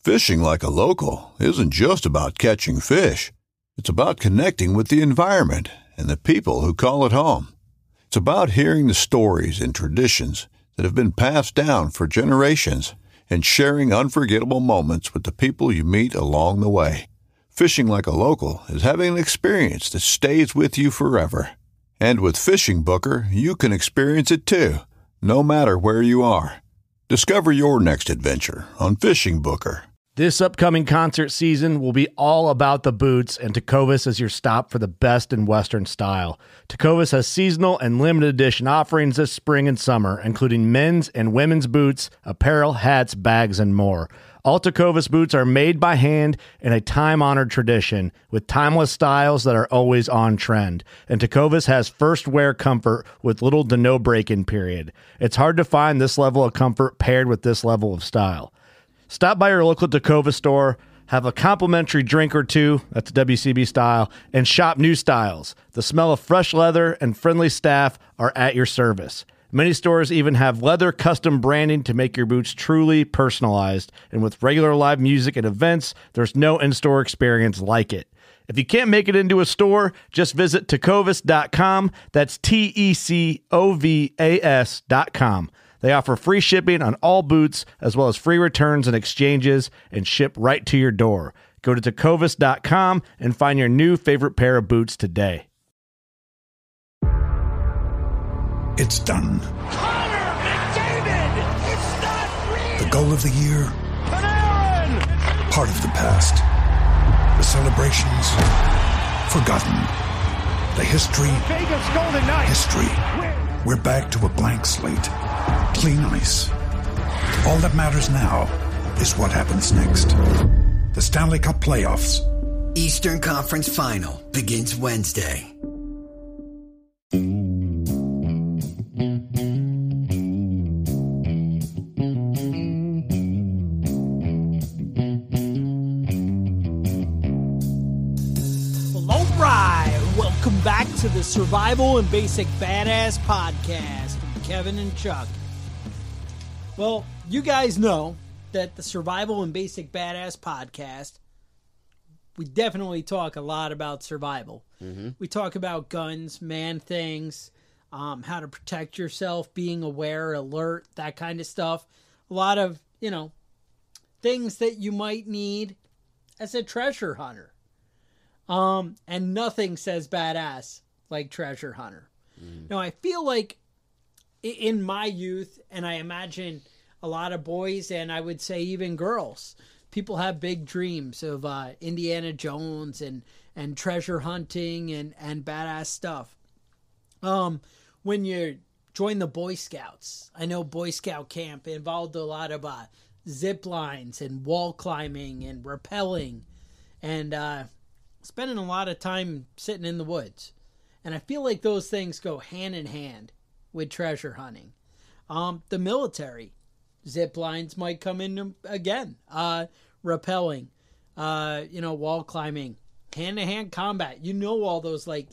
Fishing like a local isn't just about catching fish. It's about connecting with the environment and the people who call it home. It's about hearing the stories and traditions that have been passed down for generations and sharing unforgettable moments with the people you meet along the way. Fishing like a local is having an experience that stays with you forever. And with Fishing Booker, you can experience it too, no matter where you are. Discover your next adventure on Fishing Booker. This upcoming concert season will be all about the boots, and Tecovas is your stop for the best in Western style. Tecovas has seasonal and limited edition offerings this spring and summer, including men's and women's boots, apparel, hats, bags, and more. All Tecovas boots are made by hand in a time-honored tradition with timeless styles that are always on trend. And Tecovas has first wear comfort with little to no break-in period. It's hard to find this level of comfort paired with this level of style. Stop by your local Tecovas store, have a complimentary drink or two, that's WCB style, and shop new styles. The smell of fresh leather and friendly staff are at your service. Many stores even have leather custom branding to make your boots truly personalized. And with regular live music and events, there's no in-store experience like it. If you can't make it into a store, just visit tecovas.com. That's TECOVAS.com. They offer free shipping on all boots, as well as free returns and exchanges, and ship right to your door. Go to tecovas.com and find your new favorite pair of boots today. It's done. Connor McDavid! It's not real! The goal of the year. Panarin! Part of the past. The celebrations. Forgotten. The history. Vegas Golden Knights! History. We're back to a blank slate. Clean ice. All that matters now is what happens next. The Stanley Cup playoffs. Eastern Conference Final begins Wednesday. Welcome back to the Survival and Basic Badass Podcast with Kevin and Chuck. Well, you guys know that the Survival and Basic Badass Podcast, we definitely talk a lot about survival. Mm-hmm. We talk about guns, man things, how to protect yourself, being aware, alert, that kind of stuff. A lot of, things that you might need as a treasure hunter. And nothing says badass like treasure hunter. Now, I feel like in my youth, and I imagine a lot of boys, and I would say even girls, people have big dreams of Indiana Jones and treasure hunting and badass stuff. When you join the Boy Scouts, I know Boy Scout camp involved a lot of zip lines and wall climbing and rappelling and spending a lot of time sitting in the woods. And I feel like those things go hand in hand with treasure hunting. The military, zip lines might come in again. Rappelling, wall climbing, hand-to-hand combat. All those like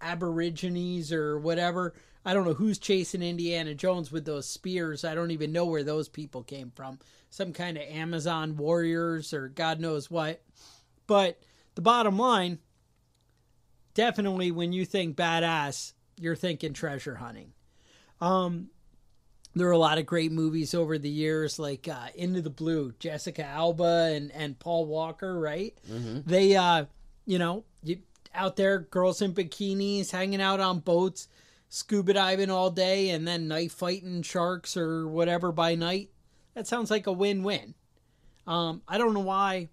aborigines or whatever. I don't know who's chasing Indiana Jones with those spears. I don't even know where those people came from. Some kind of Amazon warriors or God knows what. But the bottom line, definitely when you think badass, you're thinking treasure hunting. There are a lot of great movies over the years, like Into the Blue, Jessica Alba and Paul Walker, right? Mm-hmm. They, out there, girls in bikinis, hanging out on boats, scuba diving all day, and then knife fighting sharks or whatever by night. That sounds like a win-win. I don't know why.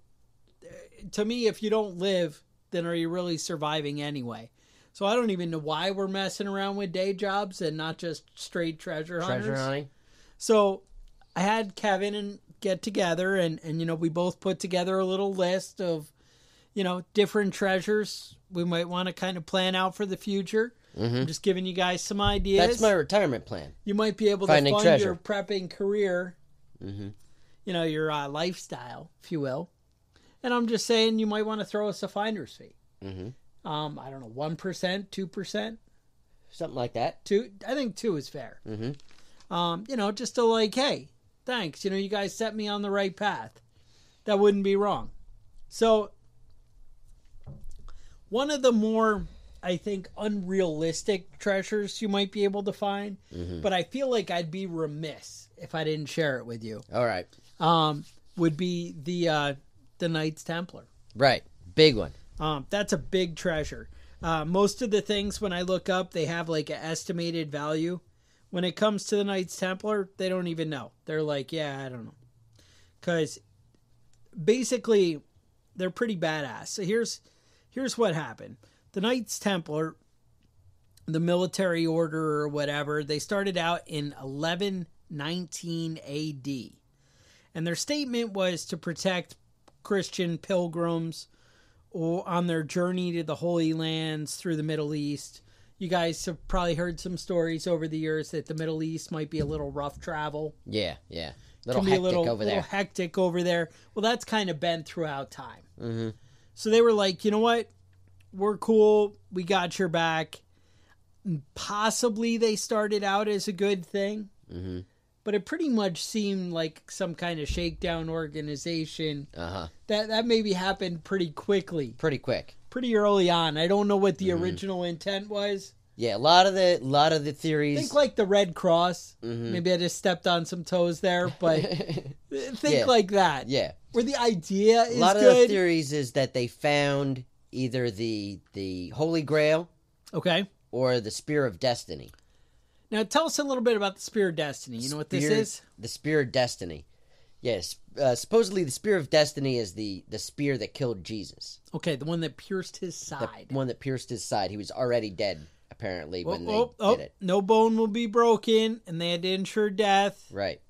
To me, if you don't live, then are you really surviving anyway? So I don't even know why we're messing around with day jobs and not just straight treasure hunters. Treasure hunting. So I had Kevin and get together and we both put together a little list of, different treasures we might want to kind of plan out for the future. Mm-hmm. I'm just giving you guys some ideas. That's my retirement plan. You might be able Finding to fund treasure. your prepping career, mm-hmm. Your lifestyle, if you will. And I'm just saying you might want to throw us a finder's fee. Mm-hmm. I don't know, 1%, 2%? Something like that. 2, I think 2 is fair. Mm-hmm. Just to hey, thanks. You guys set me on the right path. That wouldn't be wrong. So, one of the more, I think, unrealistic treasures you might be able to find, but I feel like I'd be remiss if I didn't share it with you, All right. would be the Knights Templar. Right. Big one. That's a big treasure. Most of the things, when I look up, they have like an estimated value. When it comes to the Knights Templar, they don't even know. They're like, yeah, I don't know. Because basically, they're pretty badass. So here's what happened. The Knights Templar, the military order or whatever, they started out in 1119 AD. And their statement was to protect Christian pilgrims on their journey to the Holy Lands through the Middle East. You guys have probably heard some stories over the years that the Middle East might be a little rough travel. Yeah. Can be a little hectic over there. Well, that's kind of been throughout time. Mm-hmm. So they were like, you know what? We're cool. We got your back. Possibly they started out as a good thing. Mm-hmm. But it pretty much seemed like some kind of shakedown organization. Uh-huh. That maybe happened pretty quickly. Pretty quick. Pretty early on. I don't know what the original intent was. Yeah, a lot of the theories. Think like the Red Cross. Maybe I just stepped on some toes there, but think like that. Yeah. Where the idea is good. A lot of the theories is that they found either the Holy Grail, okay, or the Spear of Destiny. Now tell us a little bit about the Spear of Destiny. You know what this is? The Spear of Destiny. Yes. Supposedly the Spear of Destiny is the spear that killed Jesus. Okay, the one that pierced his side. The one that pierced his side. He was already dead, apparently, when they did it. No bone will be broken, and they had to ensure death. Right.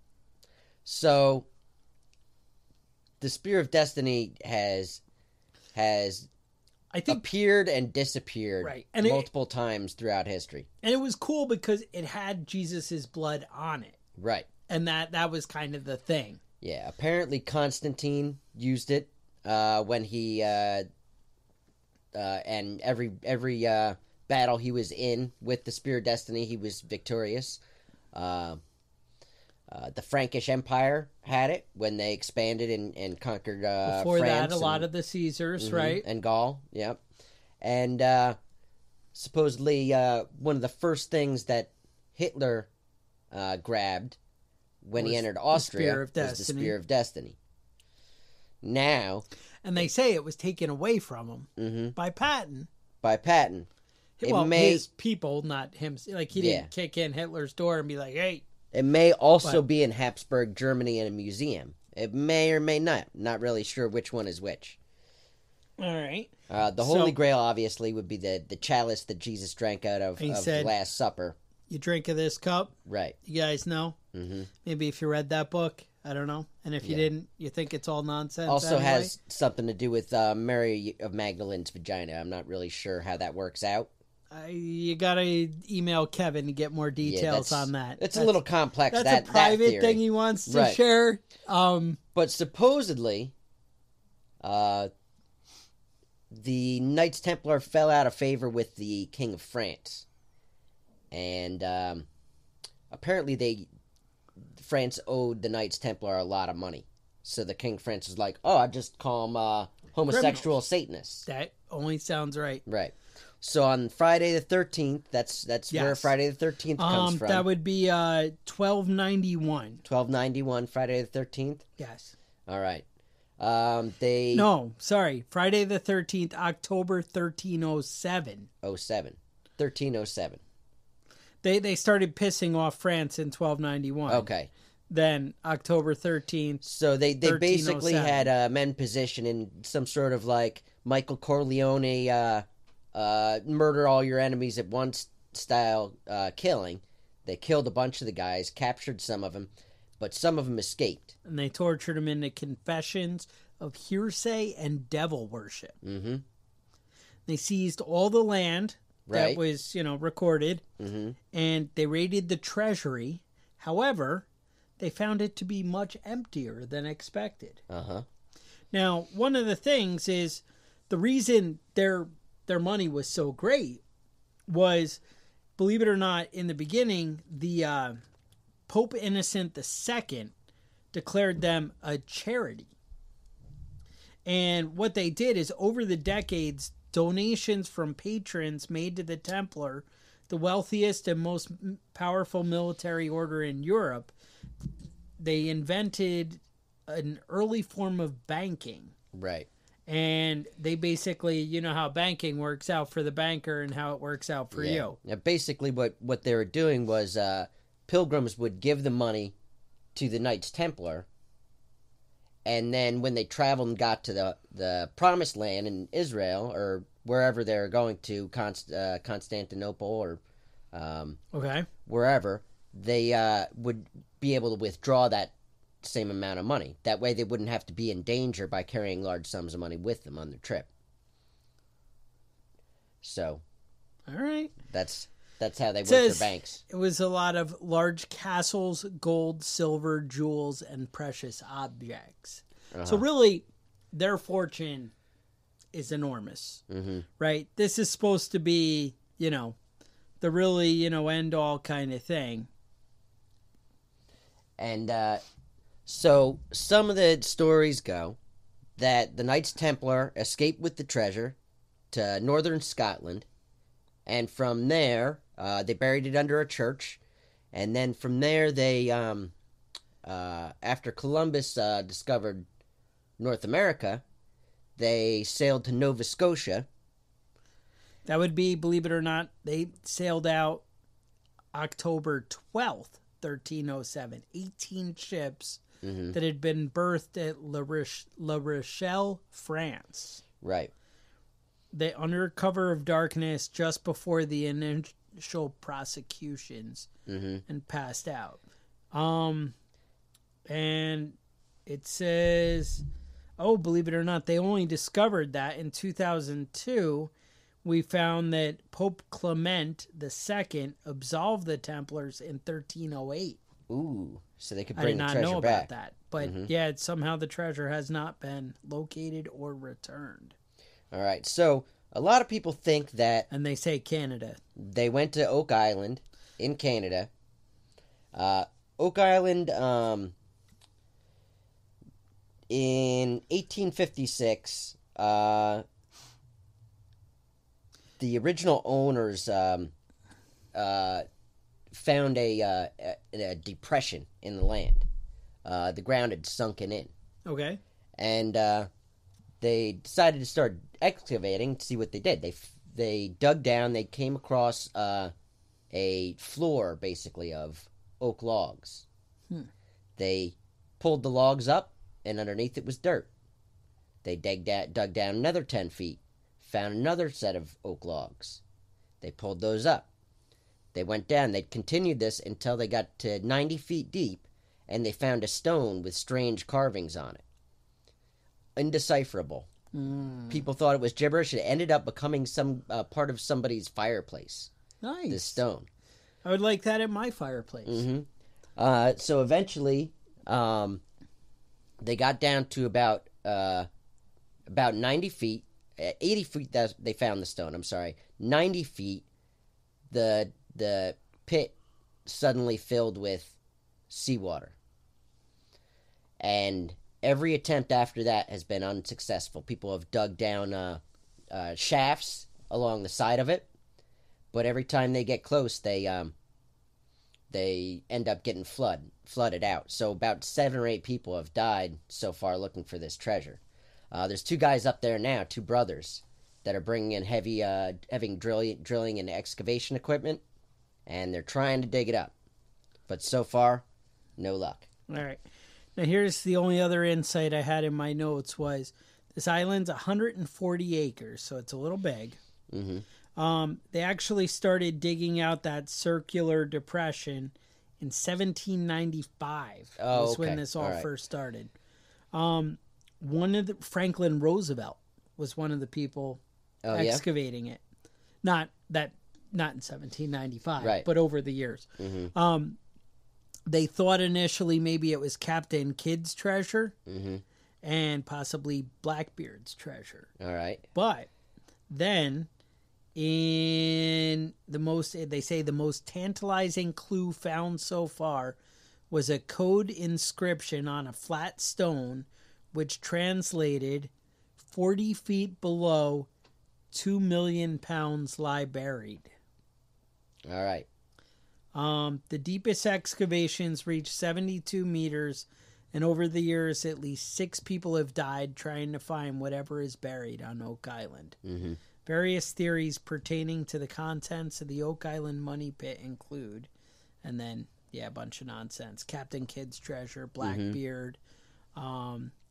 So, the Spear of Destiny has I think appeared and disappeared and multiple times throughout history. And it was cool because it had Jesus's blood on it. Right. And that was kind of the thing. Yeah, apparently Constantine used it when he and every battle he was in with the Spear of Destiny, he was victorious. The Frankish Empire had it when they expanded and conquered Before France that, a lot of the Caesars, right? And Gaul, yep. And supposedly one of the first things that Hitler grabbed when he entered Austria was the Spear of Destiny. Now... And they say it was taken away from him by Patton. By Patton. His people, not him. Like, he didn't kick in Hitler's door and be like, hey... It may also be in Habsburg, Germany, in a museum. It may or may not. Not really sure which one is which. All right. The Holy Grail, obviously, would be the chalice that Jesus drank out of the Last Supper. You drink of this cup? Right. You guys know? Mm-hmm. Maybe if you read that book, I don't know. And if you didn't, you think it's all nonsense. Also has something to do with Mary of Magdalene's vagina. I'm not really sure how that works out. You gotta email Kevin to get more details on that. It's a little complex. That's a private thing he wants to share. But supposedly, the Knights Templar fell out of favor with the King of France, and apparently France owed the Knights Templar a lot of money. So the King of France was like, "Oh, I just call them homosexual Satanists." That only sounds right. Right. So on Friday the 13th, that's where Friday the 13th comes from. That would be 1291. 1291, Friday the 13th? Yes. All right. No, sorry. Friday the 13th, October 1307. 1307. They started pissing off France in 1291. Okay. Then October 13th. So they basically had men positioned in some sort of like Michael Corleone murder all your enemies at once style killing. They killed a bunch of the guys, captured some of them, but some of them escaped. And they tortured them into confessions of hearsay and devil worship. Mm-hmm. They seized all the land that was, recorded, and they raided the treasury. However, they found it to be much emptier than expected. Uh-huh. Now, one of the things is the reason their money was so great was, believe it or not, in the beginning, the Pope Innocent II declared them a charity. And what they did is, over the decades, donations from patrons made to the Templar, the wealthiest and most powerful military order in Europe, they invented an early form of banking. Right. And they basically, you know how banking works out for the banker and how it works out for you. Now, basically, what they were doing was pilgrims would give the money to the Knights Templar, and then when they traveled and got to the Promised Land in Israel, or wherever they were going to, Constantinople or wherever, they would be able to withdraw that same amount of money. That way they wouldn't have to be in danger by carrying large sums of money with them on their trip. So, all right, that's how they work their banks. It was a lot of large castles, gold, silver, jewels, and precious objects. So really, their fortune is enormous, right? This is supposed to be, the really, end all kind of thing. And so some of the stories go that the Knights Templar escaped with the treasure to northern Scotland, and from there they buried it under a church, and then from there they, after Columbus discovered North America, they sailed to Nova Scotia. That would be, believe it or not, they sailed out October 12th, 1307. 18 ships that had been birthed at La Rochelle, France. Right. They, under cover of darkness, just before the initial prosecutions, and passed out. And it says, believe it or not, they only discovered that in 2002. We found that Pope Clement II absolved the Templars in 1308. Ooh, so they could I bring did the not treasure know back. about that. But somehow the treasure has not been located or returned. All right, so a lot of people think that... And they say Canada. They went to Oak Island in Canada. Oak Island, in 1856, the original owners found a depression in the land. The ground had sunken in. Okay. And they decided to start excavating to see what they did. They dug down. They came across a floor, basically, of oak logs. They pulled the logs up, and underneath it was dirt. They dug down another 10 feet, found another set of oak logs. They pulled those up. They went down. They continued this until they got to 90 feet deep, and they found a stone with strange carvings on it. Indecipherable. People thought it was gibberish. It ended up becoming some part of somebody's fireplace. Nice. This stone. I would like that at my fireplace. So eventually, they got down to about 90 feet. 80 feet that they found the stone. 90 feet. The pit suddenly filled with seawater, and every attempt after that has been unsuccessful. People have dug down shafts along the side of it, but every time they get close, they end up getting flooded out. So about 7 or 8 people have died so far looking for this treasure. There's 2 guys up there now, 2 brothers, that are bringing in heavy drilling and excavation equipment, and they're trying to dig it up. But so far, no luck. All right. Now, here's the only other insight I had in my notes was this island's 140 acres, so it's a little big. They actually started digging out that circular depression in 1795. Was when this all first started. Franklin Roosevelt was one of the people excavating it. Not in 1795, but over the years. They thought initially maybe it was Captain Kidd's treasure and possibly Blackbeard's treasure. All right. But then, they say the most tantalizing clue found so far was a code inscription on a flat stone, which translated 40 feet below 2 million pounds lie buried. All right. The deepest excavations reach 72 meters, and over the years, at least 6 people have died trying to find whatever is buried on Oak Island. Mm-hmm. Various theories pertaining to the contents of the Oak Island money pit include, and then, a bunch of nonsense. Captain Kidd's treasure, Blackbeard,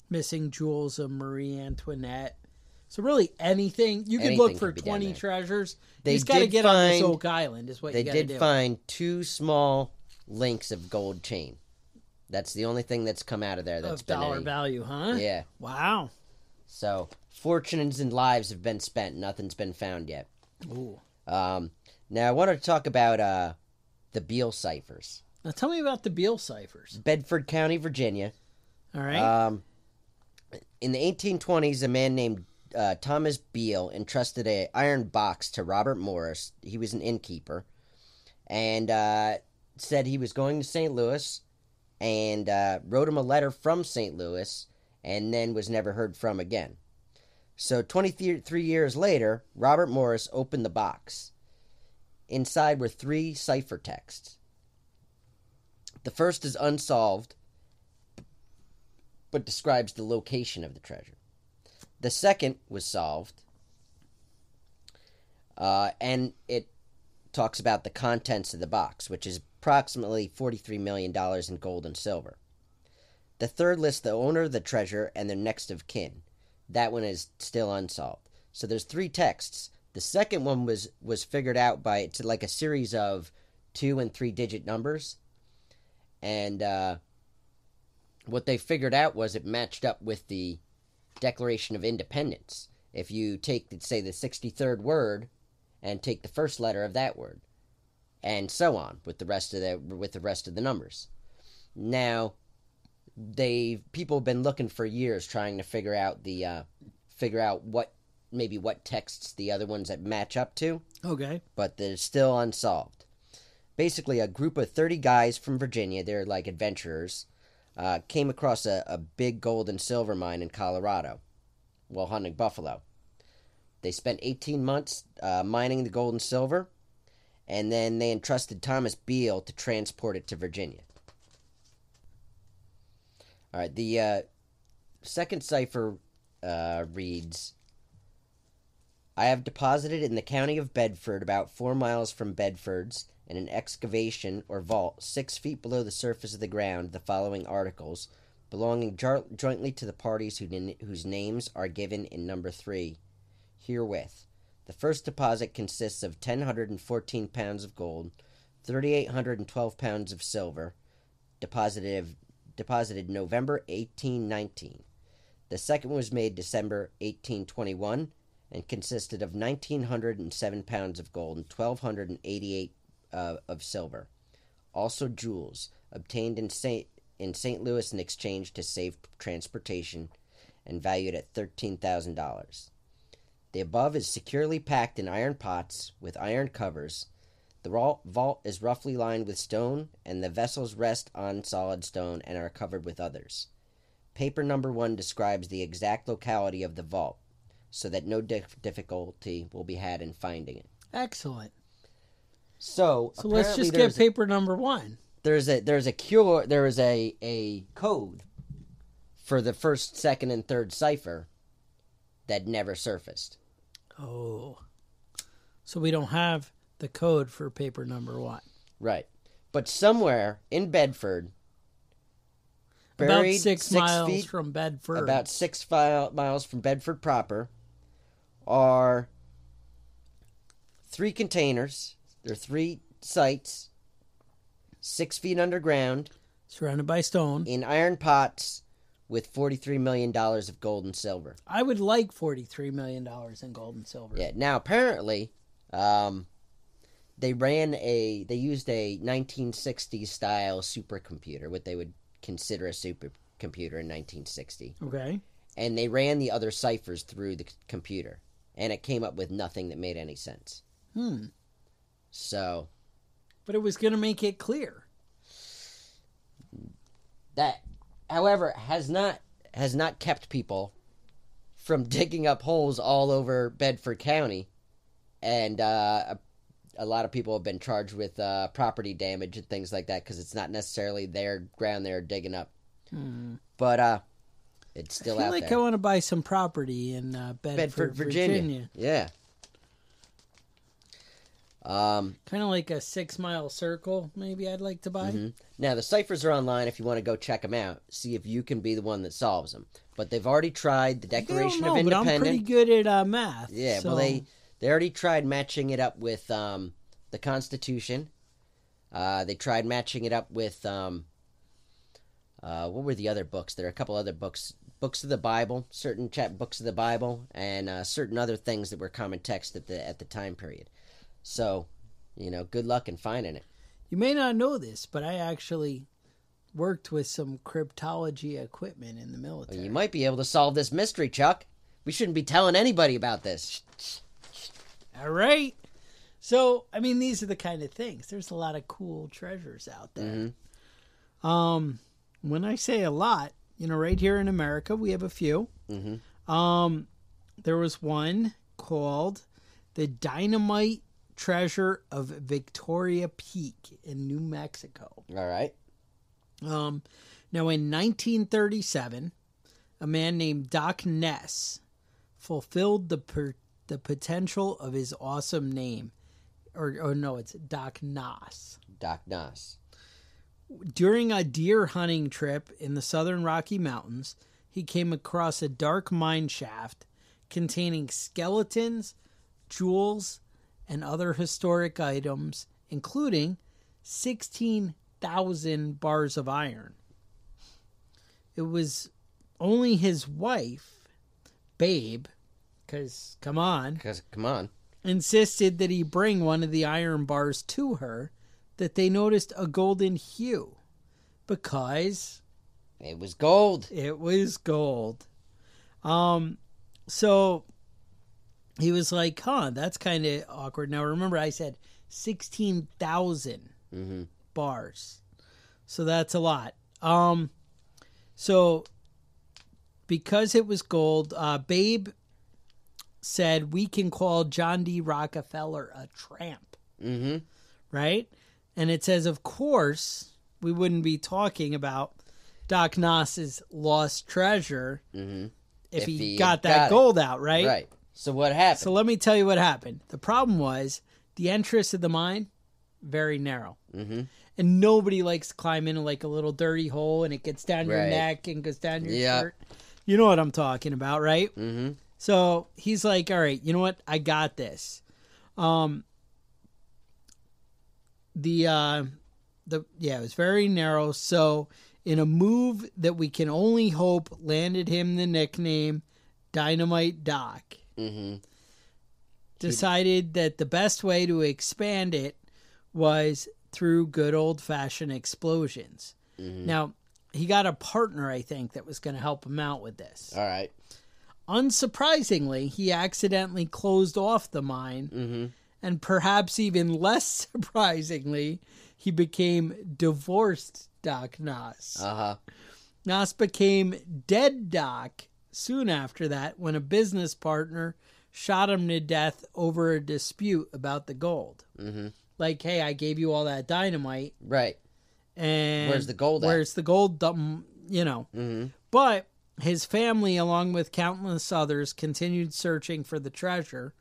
missing jewels of Marie Antoinette. So really anything. You could look for 20 treasures. You just got to get on this Oak Island is what you got to do. They did find 2 small links of gold chain. That's the only thing that's come out of there that's been dollar value, huh? Yeah. Wow. So fortunes and lives have been spent. Nothing's been found yet. Ooh. Now I want to talk about the Beale ciphers. Now tell me about the Beale ciphers. Bedford County, Virginia. All right. In the 1820s, a man named Thomas Beale entrusted an iron box to Robert Morris. He was an innkeeper, and said he was going to St. Louis, and wrote him a letter from St. Louis, and then was never heard from again. So 23 years later, Robert Morris opened the box. Inside were 3 cipher texts. The first is unsolved, but describes the location of the treasure. The second was solved, and it talks about the contents of the box, which is approximately $43 million in gold and silver. The third lists the owner of the treasure and their next of kin. That one is still unsolved. So there's 3 texts. The second one was figured out by, it's like a series of 2 and 3 digit numbers. And what they figured out was it matched up with the Declaration of Independence. If you take, say, the 63rd word and take the first letter of that word, and so on with the rest of the numbers. Now, people have been looking for years trying to figure out what texts the other ones that match up to. Okay. But they're still unsolved. Basically, a group of 30 guys from Virginia, they're like adventurers, came across a big gold and silver mine in Colorado while hunting buffalo. They spent 18 months mining the gold and silver, and then they entrusted Thomas Beale to transport it to Virginia. All right, the second cipher reads, I have deposited in the county of Bedford, about 4 miles from Bedford's, in an excavation or vault 6 feet below the surface of the ground, the following articles, belonging jointly to the parties whose names are given in number 3 herewith. The first deposit consists of 1,014 pounds of gold, 3,812 pounds of silver, deposited November 1819. The second was made December 1821 and consisted of 1,907 pounds of gold and 1,288 of silver. Also jewels, obtained in St. Louis in exchange to save transportation and valued at $13,000. The above is securely packed in iron pots with iron covers. The vault is roughly lined with stone, and the vessels rest on solid stone and are covered with others. Paper number 1 describes the exact locality of the vault, so that no difficulty will be had in finding it. Excellent. So let's just get paper number 1. There is a code for the first, second, and third cipher that never surfaced. Oh. So we don't have the code for paper number 1. Right. But somewhere in Bedford, buried about 6 miles feet from Bedford. About 6 miles from Bedford proper are 3 containers. There are 3 sites, 6 feet underground, surrounded by stone, in iron pots, with $43 million of gold and silver. I would like $43 million in gold and silver. Yeah. Now, apparently, they used a 1960s style supercomputer, what they would consider a supercomputer in 1960. Okay. And they ran the other ciphers through the computer, and it came up with nothing that made any sense. So. But it was going to make it clear. That, however, has not kept people from digging up holes all over Bedford County, and a lot of people have been charged with property damage and things like that because it's not necessarily their ground they're digging up. But it's still out like there. I want to buy some property in Bedford, Virginia. Yeah. Kind of like a 6 mile circle, maybe I'd like to buy. Now, the ciphers are online if you want to go check them out, see if you can be the one that solves them. But they've already tried the Declaration of Independence. But I'm pretty good at math. Yeah, so. well, they already tried matching it up with the Constitution. They tried matching it up with, what were the other books? There are a couple other books of the Bible, certain books of the Bible, and certain other things that were common text at the time period. So, good luck in finding it. You may not know this, but I actually worked with some cryptology equipment in the military. Well, you might be able to solve this mystery, Chuck. We shouldn't be telling anybody about this. All right. So, I mean, these are the kind of things. There's a lot of cool treasures out there. When I say a lot, right here in America, we have a few. There was one called the Dynamite Treasure of Victoria Peak in New Mexico. All right. Now, in 1937, a man named Doc Ness fulfilled the potential of his awesome name. Or no, it's Doc Noss. Doc Noss. During a deer hunting trip in the southern Rocky Mountains, he came across a dark mine shaft containing skeletons, jewels, and other historic items, including 16,000 bars of iron. It was only his wife, Babe, because come on, insisted that he bring one of the iron bars to her, that they noticed a golden hue, because it was gold. It was gold. So he was like, that's kind of awkward. Now, remember, I said 16,000 bars. So that's a lot. So because it was gold, Babe said, we can call John D. Rockefeller a tramp. Right? And it says, of course, we wouldn't be talking about Doc Noss's lost treasure if he got that gold out, right? Right. So what happened? So let me tell you what happened. The problem was the entrance of the mine, very narrow. And nobody likes to climb into like a little dirty hole and it gets down your neck and goes down your shirt. You know what I'm talking about, right? So he's like, all right, you know what? I got this. It was very narrow. So in a move that we can only hope landed him the nickname Dynamite Doc, decided that the best way to expand it was through good old-fashioned explosions. Now, he got a partner, I think, that was going to help him out with this. All right. Unsurprisingly, he accidentally closed off the mine, and perhaps even less surprisingly, he became divorced Doc Noss. Noss became dead Doc soon after that when a business partner shot him to death over a dispute about the gold. Like, hey, I gave you all that dynamite. Right. And where's the gold at? Where's the gold? But his family, along with countless others, continued searching for the treasure.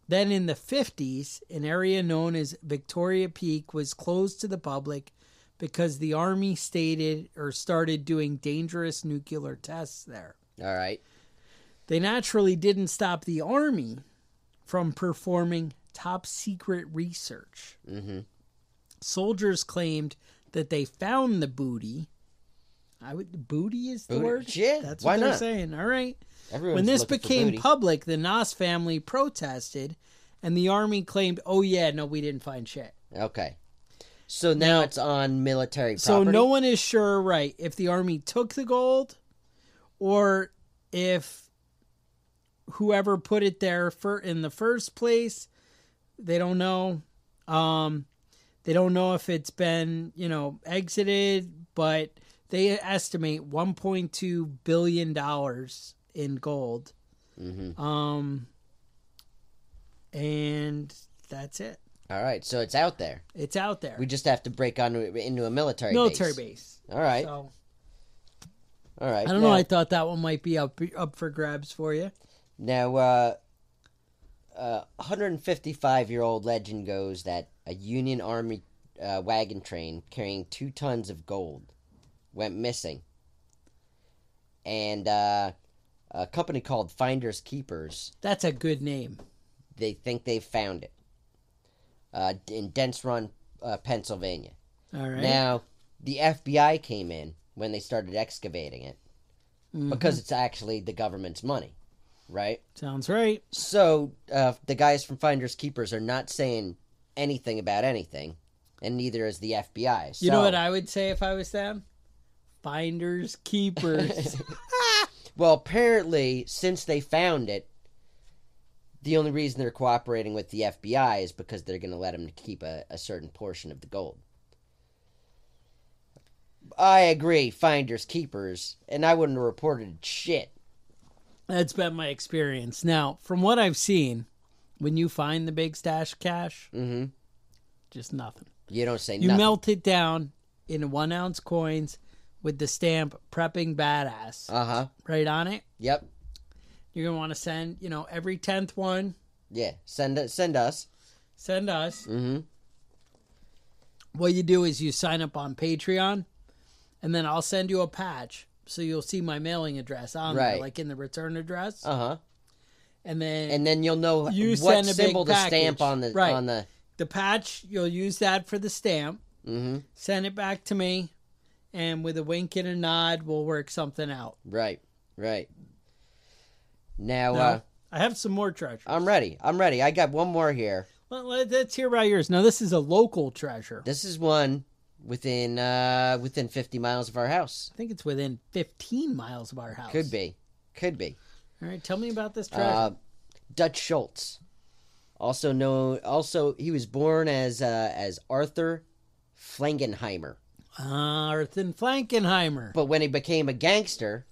Then in the 50s, an area known as Victoria Peak was closed to the public because the Army started doing dangerous nuclear tests there. All right. They naturally didn't stop the Army from performing top secret research. Soldiers claimed that they found the booty. Booty is the word? Yeah, that's why what they're not? saying. All right. Everyone's when this looking for became booty. public, the Noss family protested, and the Army claimed, oh, yeah, no, we didn't find shit. Okay. So now it's on military property? So no one is sure, right, if the Army took the gold or if whoever put it there in the first place, they don't know. They don't know if it's been, exited, but they estimate $1.2 billion in gold. Mm-hmm. And that's it. All right, so it's out there. It's out there. We just have to break into a military base. All right. So, all right. I don't know. I thought that one might be up for grabs for you. Now, 155-year-old legend goes that a Union Army wagon train carrying 2 tons of gold went missing. And a company called Finders Keepers, That's a good name. they think they've found it in Dents Run, Pennsylvania. All right. Now, the FBI came in when they started excavating it because it's actually the government's money, right? Sounds right. So, the guys from Finders Keepers are not saying anything about anything, and neither is the FBI. So, You know what I would say if I was them? Finders Keepers. well, apparently, since they found it, the only reason they're cooperating with the FBI is because they're going to let them keep a certain portion of the gold. I agree, Finders Keepers, and I wouldn't have reported shit. That's been my experience. Now, from what I've seen, when you find the big stash cash, just nothing. You don't say You nothing. melt it down into 1 ounce coins with the stamp "Prepping Badass" right on it. Yep. You're gonna want to send, every 10th one. Yeah. Send us. Send us. What you do is you sign up on Patreon, and then I'll send you a patch, so you'll see my mailing address on there, like in the return address. And then you'll know you what send a symbol big to stamp package. on the Right. on the. The patch, you'll use that for the stamp. Send it back to me, and with a wink and a nod, we'll work something out. Right. Now, I have some more treasure. I'm ready. I got one more here. Well, let's hear about yours. Now, this is a local treasure. This is one within 50 miles of our house. I think it's within 15 miles of our house. Could be. All right, tell me about this treasure. Dutch Schultz, also he was born as Arthur Flangenheimer. Arthur Flankenheimer. But when he became a gangster,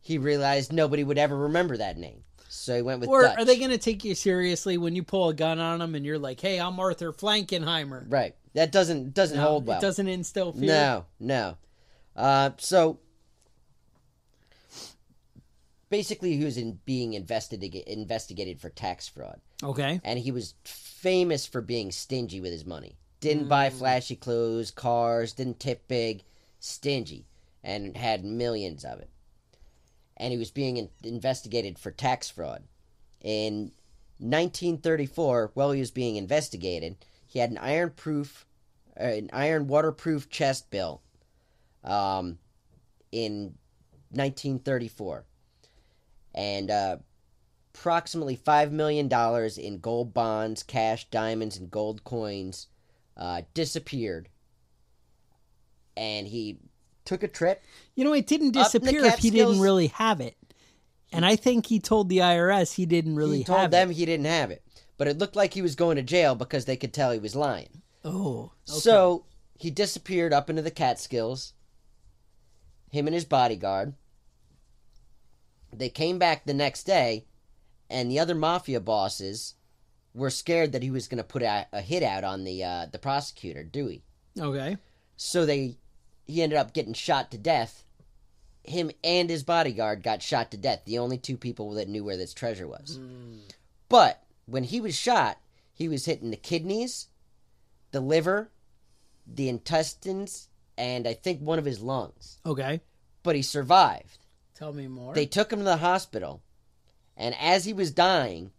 he realized nobody would ever remember that name. So he went with Dutch. Are they going to take you seriously when you pull a gun on them and you're like, "Hey, I'm Arthur Flankenheimer"? Right. That doesn't hold well. It doesn't instill fear. No. So basically, he was being investigated for tax fraud. Okay. And he was famous for being stingy with his money. Didn't buy flashy clothes, cars, didn't tip big, stingy, and had millions of it. And he was being investigated for tax fraud. In 1934, while he was being investigated, he had an iron waterproof chest built in 1934. And approximately $5 million in gold bonds, cash, diamonds, and gold coins disappeared. And he took a trip. It didn't disappear if he didn't really have it. And I think he told the IRS he didn't really have it. He told them he didn't have it. But it looked like he was going to jail because they could tell he was lying. Oh. Okay. So he disappeared up into the Catskills. Him and his bodyguard. They came back the next day, and the other mafia bosses were scared that he was going to put a hit out on the prosecutor, Dewey. Okay. So he ended up getting shot to death. Him and his bodyguard got shot to death. The only 2 people that knew where this treasure was. But when he was shot, he was hit in the kidneys, the liver, the intestines, and I think one of his lungs. Okay. But he survived. Tell me more. They took him to the hospital, and as he was dying,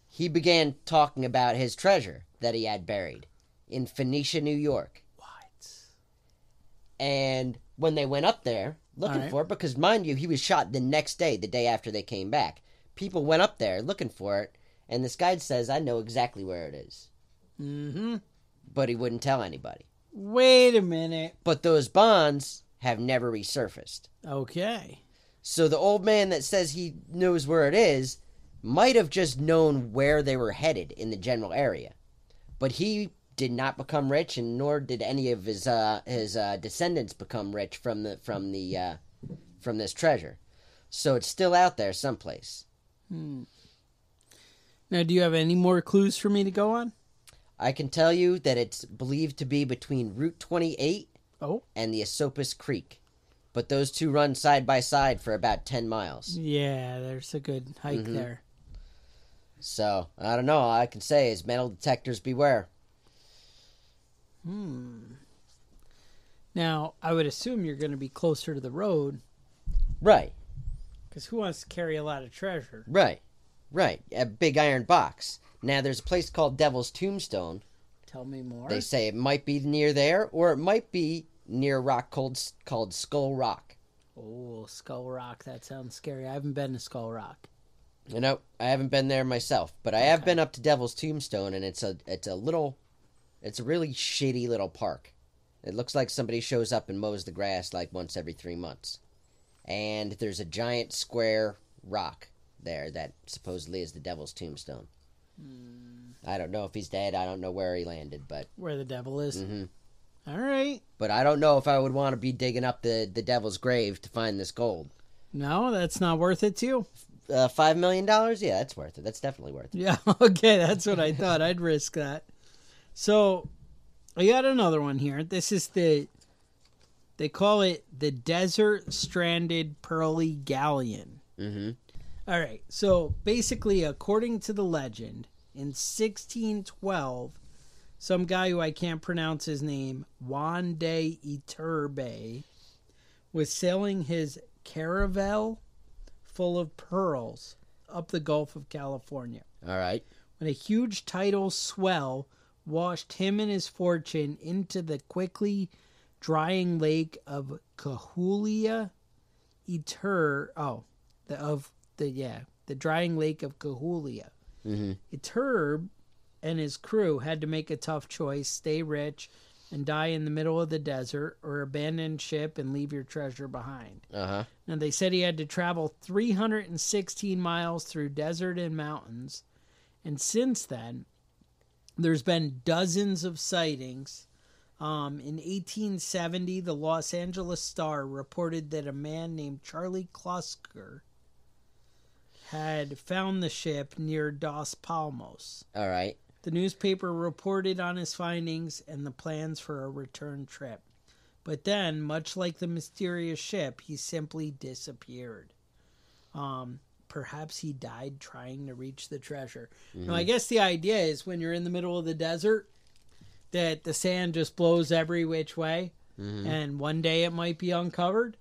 he began talking about his treasure that he had buried in Phoenicia, New York. What? And when they went up there looking for it, because mind you, he was shot the next day, the day after they came back. People went up there looking for it, and this guy says, "I know exactly where it is." But he wouldn't tell anybody. Wait a minute. But those bonds have never resurfaced. Okay. So the old man that says he knows where it is might have just known where they were headed in the general area. But he did not become rich, and nor did any of his descendants become rich from this treasure. So it's still out there someplace. Now, do you have any more clues for me to go on? I can tell you that it's believed to be between Route 28 and the Esopus Creek. But those two run side by side for about 10 miles. Yeah, there's a good hike there. So, I don't know. All I can say is metal detectors beware. Now, I would assume you're going to be closer to the road. Right. Because who wants to carry a lot of treasure? Right. A big iron box. Now, there's a place called Devil's Tombstone. Tell me more. They say it might be near there, or it might be near a rock called Skull Rock. Oh, Skull Rock. That sounds scary. I haven't been to Skull Rock. You know, I haven't been there myself, but I have been up to Devil's Tombstone, and it's a really shitty little park. It looks like somebody shows up and mows the grass like once every 3 months. And there's a giant square rock there that supposedly is the Devil's Tombstone. I don't know if he's dead. I don't know where he landed, but where the devil is. All right. But I don't know if I would want to be digging up the devil's grave to find this gold. No, that's not worth it to you? $5 million? Yeah, that's worth it. That's definitely worth it. Yeah, okay, that's what I thought. I'd risk that. So, I got another one here. This is they call it the Desert Stranded Pearly Galleon. All right, so basically, according to the legend, in 1612, some guy who I can't pronounce his name, Juan de Iturbide, was sailing his caravel full of pearls up the Gulf of California. All right. When a huge tidal swell washed him and his fortune into the quickly drying lake of Cahuilla the drying lake of Cahuilla. Iturbe and his crew had to make a tough choice: stay rich and die in the middle of the desert, or abandon ship and leave your treasure behind. Now, they said he had to travel 316 miles through desert and mountains. And since then, there's been dozens of sightings. In 1870, the Los Angeles Star reported that a man named Charlie Klusker had found the ship near Dos Palmos. All right. The newspaper reported on his findings and the plans for a return trip. But then, much like the mysterious ship, he simply disappeared. Perhaps he died trying to reach the treasure. Now, I guess the idea is when you're in the middle of the desert, that the sand just blows every which way, and one day it might be uncovered,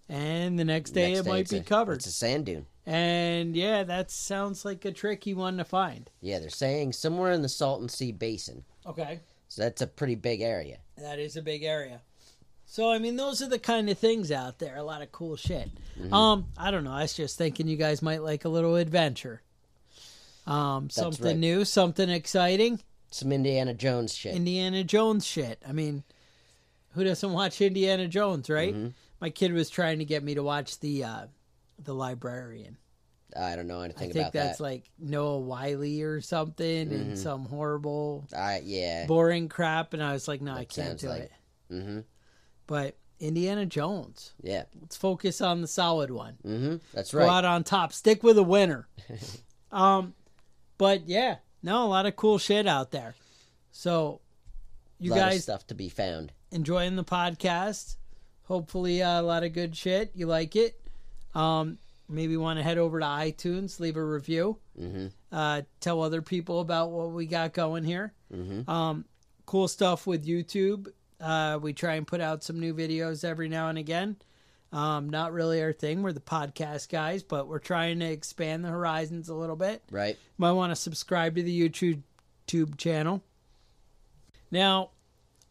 and the next day it might be covered. It's a sand dune. And yeah, that sounds like a tricky one to find. Yeah, they're saying somewhere in the Salton Sea Basin. Okay. So that's a pretty big area. That is a big area. So, I mean, those are the kind of things out there. A lot of cool shit. I don't know. I was just thinking you guys might like a little adventure. Something right. new, something exciting. Some Indiana Jones shit. Indiana Jones shit. I mean, who doesn't watch Indiana Jones, right? My kid was trying to get me to watch the Librarian. I don't know anything about that. I think that's like Noah Wiley or something and some horrible, boring crap. And I was like, no, I can't do it. But Indiana Jones. Yeah. Let's focus on the solid one. That's right. Go out on top. Stick with a winner. But yeah, no, a lot of cool shit out there. So you guys, of stuff to be found. Enjoying the podcast. Hopefully a lot of good shit. You like it. Maybe want to head over to iTunes, leave a review. Tell other people about what we got going here. Cool stuff with YouTube. We try and put out some new videos every now and again. Not really our thing. We're the podcast guys, but we're trying to expand the horizons a little bit. Right. Might want to subscribe to the YouTube channel. Now,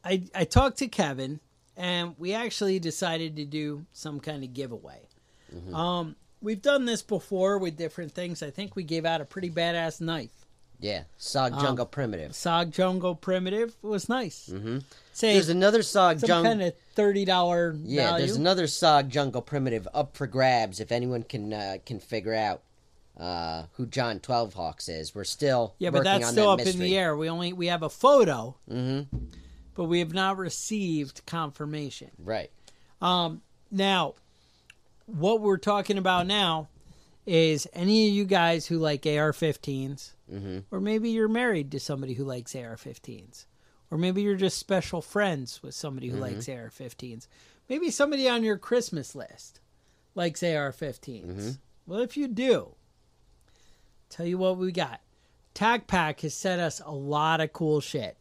I talked to Kevin, and we actually decided to do some kind of giveaway. We've done this before with different things. I think we gave out a pretty badass knife. Yeah, SOG Jungle Primitive. SOG Jungle Primitive was nice. Say, there's another SOG Jungle. Some kind of $30 value. Yeah, there's another SOG Jungle Primitive up for grabs if anyone can figure out who John 12 Hawks is. We're still but that's still up in the air. We have a photo, but we have not received confirmation. Right. Now, what we're talking about now is any of you guys who like AR-15s, or maybe you're married to somebody who likes AR-15s, or maybe you're just special friends with somebody who likes AR-15s. Maybe somebody on your Christmas list likes AR-15s. Well, if you do, tell you what we got. Tac Pack has sent us a lot of cool shit.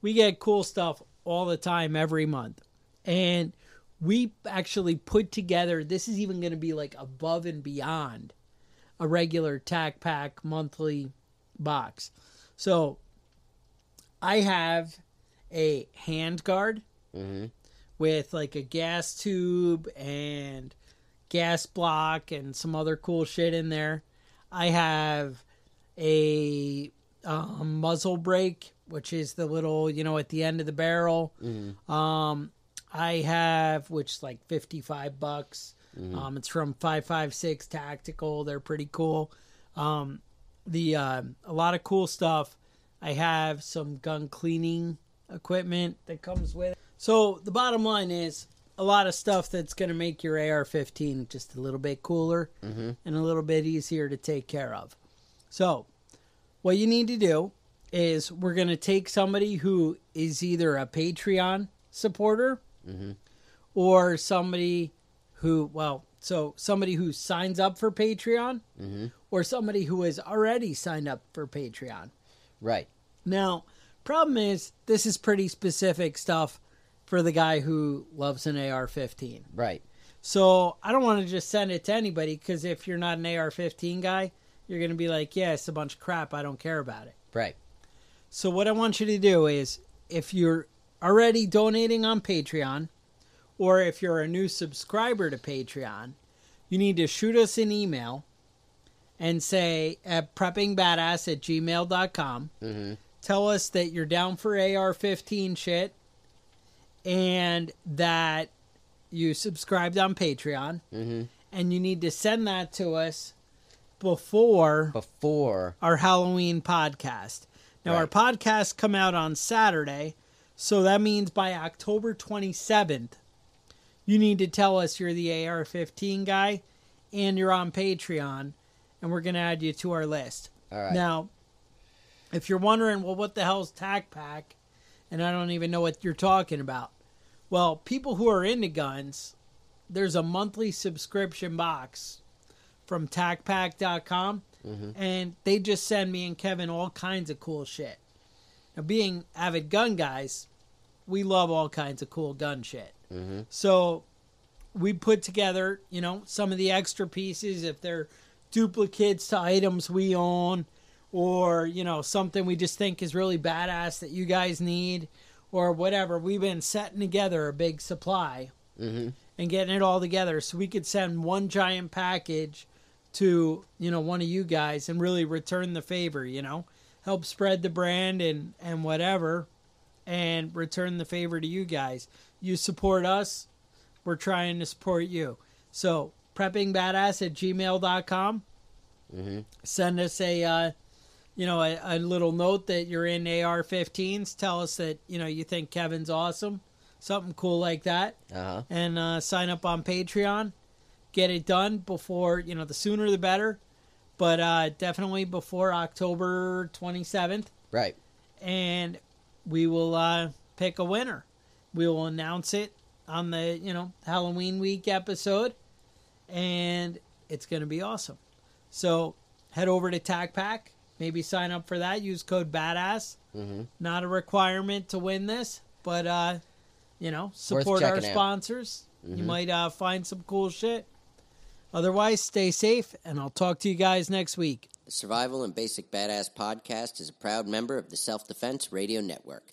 We get cool stuff all the time, every month. And we actually put together, this is even going to be like above and beyond a regular Tac Pack monthly box. So I have a hand guard with like a gas tube and gas block and some other cool shit in there. I have a muzzle brake, which is the little, at the end of the barrel. I have, which is like $55. It's from 556 Tactical. They're pretty cool. A lot of cool stuff. I have some gun cleaning equipment that comes with it. So the bottom line is a lot of stuff that's going to make your AR-15 just a little bit cooler and a little bit easier to take care of. So what you need to do is we're going to take somebody who is either a Patreon supporter or somebody who, somebody who signs up for Patreon or somebody who has already signed up for Patreon. Right. Now, problem is, this is pretty specific stuff for the guy who loves an AR-15. Right. So I don't want to just send it to anybody, because if you're not an AR-15 guy, you're going to be like, yeah, it's a bunch of crap. I don't care about it. Right. So what I want you to do is, if you're already donating on Patreon, or if you're a new subscriber to Patreon, you need to shoot us an email and say at preppingbadass@gmail.com. Tell us that you're down for AR-15 shit and that you subscribed on Patreon. And you need to send that to us before our Halloween podcast. Now, our podcasts come out on Saturday, so that means by October 27th, you need to tell us you're the AR-15 guy and you're on Patreon, and we're going to add you to our list. All right. Now, if you're wondering, well, what the hell's Tac Pack? And I don't even know what you're talking about. Well, people who are into guns, there's a monthly subscription box from tacpack.com, and they just send me and Kevin all kinds of cool shit. Now, being avid gun guys, we love all kinds of cool gun shit. So we put together, some of the extra pieces, if they're duplicates to items we own, or, something we just think is really badass that you guys need, or whatever. We've been setting together a big supply and getting it all together so we could send one giant package to, one of you guys and really return the favor, help spread the brand and whatever, and return the favor to you guys. You support us, we're trying to support you. So, preppingbadass@gmail.com. Send us a little note that you're in AR-15s. Tell us that, you think Kevin's awesome. Something cool like that. And sign up on Patreon. Get it done before, the sooner the better. But definitely before October 27th. Right. And we will pick a winner. We will announce it on the, Halloween week episode. And it's going to be awesome. So head over to Tac Pack. Maybe sign up for that. Use code BADASS. Not a requirement to win this, but, support our sponsors. You might find some cool shit. Otherwise, stay safe, and I'll talk to you guys next week. The Survival and Basic Badass podcast is a proud member of the Self-Defense Radio Network.